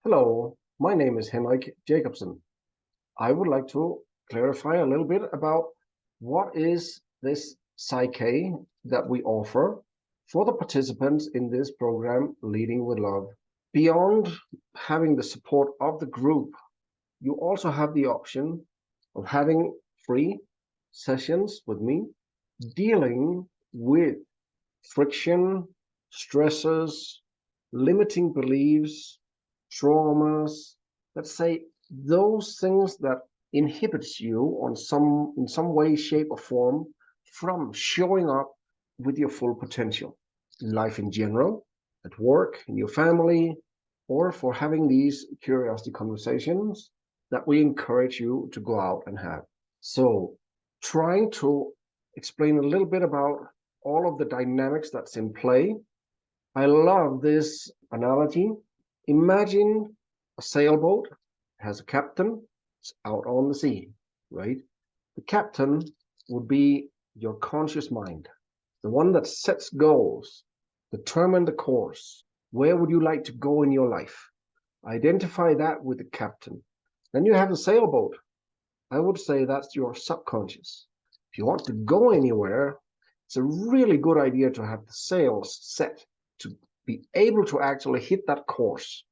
Hello, my name is Henrik Jacobsen. I would like to clarify a little bit about what is this PSYCH-K that we offer for the participants in this program, Leading with Love. Beyond having the support of the group, you also have the option of having free sessions with me dealing with friction, stresses, limiting beliefs, traumas, let's say those things that inhibits you on in some way, shape, or form from showing up with your full potential in life in general, at work, in your family, or for having these curiosity conversations that we encourage you to go out and have. So trying to explain a little bit about all of the dynamics that's in play. I love this analogy. Imagine a sailboat has a captain, it's out on the sea, right? The captain would be your conscious mind, the one that sets goals, determine the course. Where would you like to go in your life? Identify that with the captain. Then you have the sailboat. I would say that's your subconscious. If you want to go anywhere, it's a really good idea to have the sails set to be able to actually hit that course.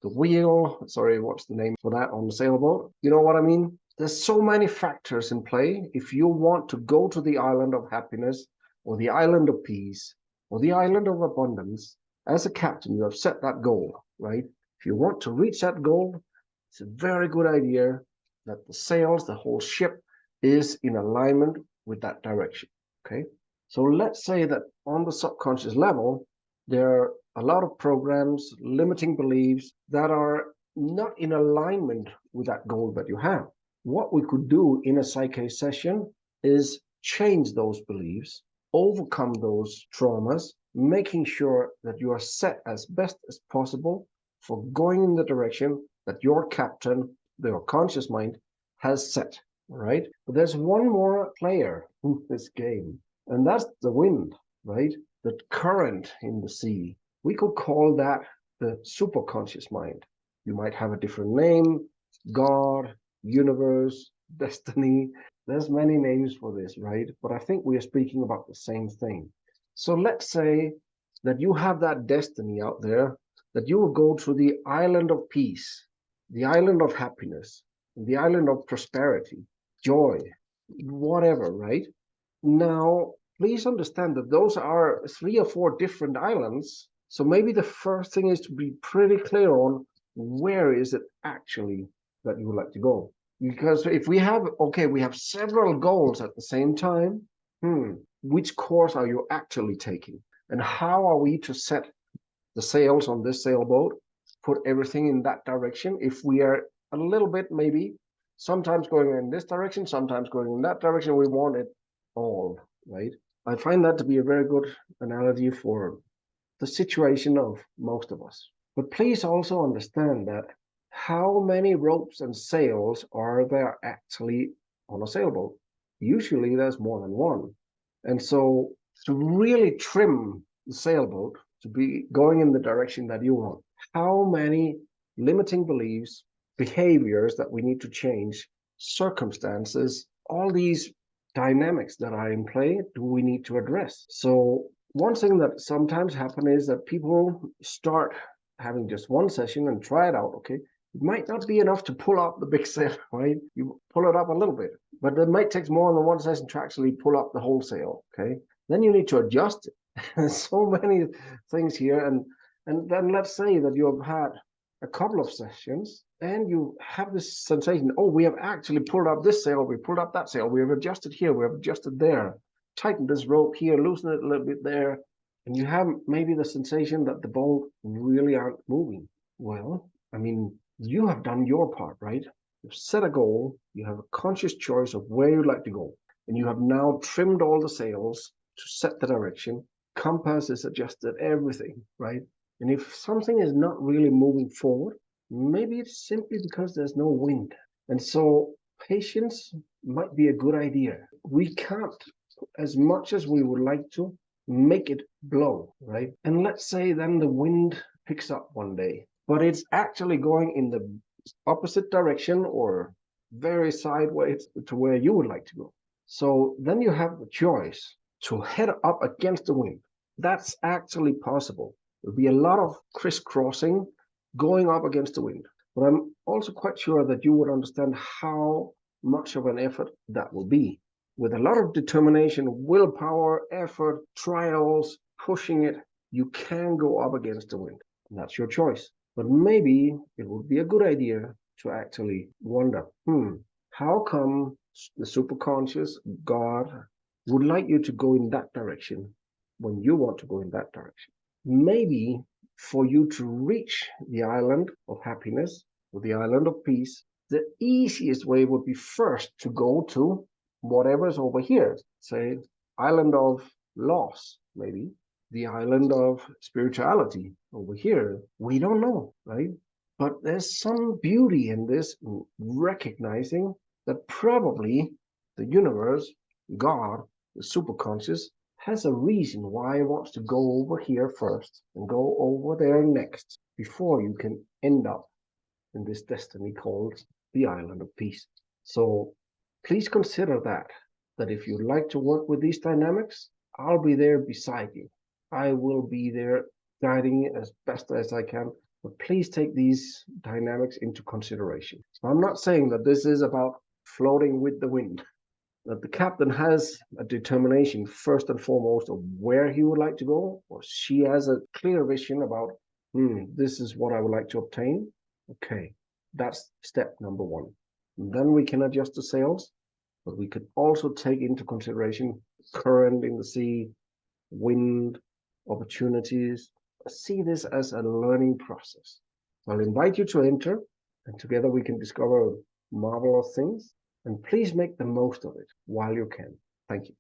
The wheel, sorry, what's the name for that on the sailboat? You know what I mean? There's so many factors in play. If you want to go to the island of happiness or the island of peace or the island of abundance, as a captain, you have set that goal, right? If you want to reach that goal, it's a very good idea that the sails, the whole ship, is in alignment with that direction, okay? So let's say that on the subconscious level, there are a lot of programs, limiting beliefs that are not in alignment with that goal that you have. What we could do in a PSYCH-K session is change those beliefs, overcome those traumas, making sure that you are set as best as possible for going in the direction that your captain, your conscious mind, has set, right? But there's one more player in this game, and that's the wind, right? The current in the sea. We could call that the superconscious mind. You might have a different name, God, universe, destiny. There's many names for this, right? But I think we are speaking about the same thing. So let's say that you have that destiny out there, that you will go to the island of peace, the island of happiness, the island of prosperity, joy, whatever, right? Now, please understand that those are 3 or 4 different islands. So maybe the first thing is to be pretty clear on where is it actually that you would like to go. Because if we have, okay, we have several goals at the same time, which course are you actually taking? And how are we to set the sails on this sailboat, put everything in that direction? If we are a little bit maybe sometimes going in this direction, sometimes going in that direction, we want it all, right? I find that to be a very good analogy for the situation of most of us. But please also understand that how many ropes and sails are there actually on a sailboat? Usually there's more than one. And so to really trim the sailboat to be going in the direction that you want, how many limiting beliefs, behaviors that we need to change, circumstances, all these dynamics that are in play do we need to address? So one thing that sometimes happens is that people start having just one session and try it out, okay? It might not be enough to pull up the big sail, right? You pull it up a little bit, but it might take more than one session to actually pull up the whole sail, okay? Then you need to adjust it. There's so many things here, and then let's say that you have had a couple of sessions and you have this sensation, oh, we have actually pulled up this sail, we pulled up that sail, we have adjusted here, we have adjusted there, tighten this rope here, loosen it a little bit there, and you have maybe the sensation that the boat really aren't moving. Well, I mean, you have done your part, right? You've set a goal, you have a conscious choice of where you'd like to go, and you have now trimmed all the sails to set the direction, compass is adjusted, everything, right? And if something is not really moving forward, maybe it's simply because there's no wind. And so patience might be a good idea. We can't, as much as we would like to, make it blow, right? And let's say then the wind picks up one day. but it's actually going in the opposite direction or very sideways to where you would like to go. So then you have the choice to head up against the wind. That's actually possible. There'll be a lot of crisscrossing going up against the wind. But I'm also quite sure that you would understand how much of an effort that will be. With a lot of determination, willpower, effort, trials, pushing it, you can go up against the wind. And that's your choice. But maybe it would be a good idea to actually wonder, how come the superconscious, God, would like you to go in that direction when you want to go in that direction? Maybe for you to reach the island of happiness or the island of peace, the easiest way would be first to go to whatever's over here, say, island of loss, maybe the island of spirituality over here. We don't know, right? But there's some beauty in this, recognizing that probably the universe, God, the superconscious, has a reason why it wants to go over here first and go over there next before you can end up in this destiny called the island of peace. So please consider that if you'd like to work with these dynamics, I'll be there beside you. I will be there guiding you as best as I can, but please take these dynamics into consideration. I'm not saying that this is about floating with the wind, that the captain has a determination first and foremost of where he would like to go, or she has a clear vision about, this is what I would like to obtain. Okay, that's step number one. And then we can adjust the sails, but we could also take into consideration current in the sea, wind, opportunities. See this as a learning process. I'll invite you to enter, and together we can discover marvelous things. And please make the most of it while you can. Thank you.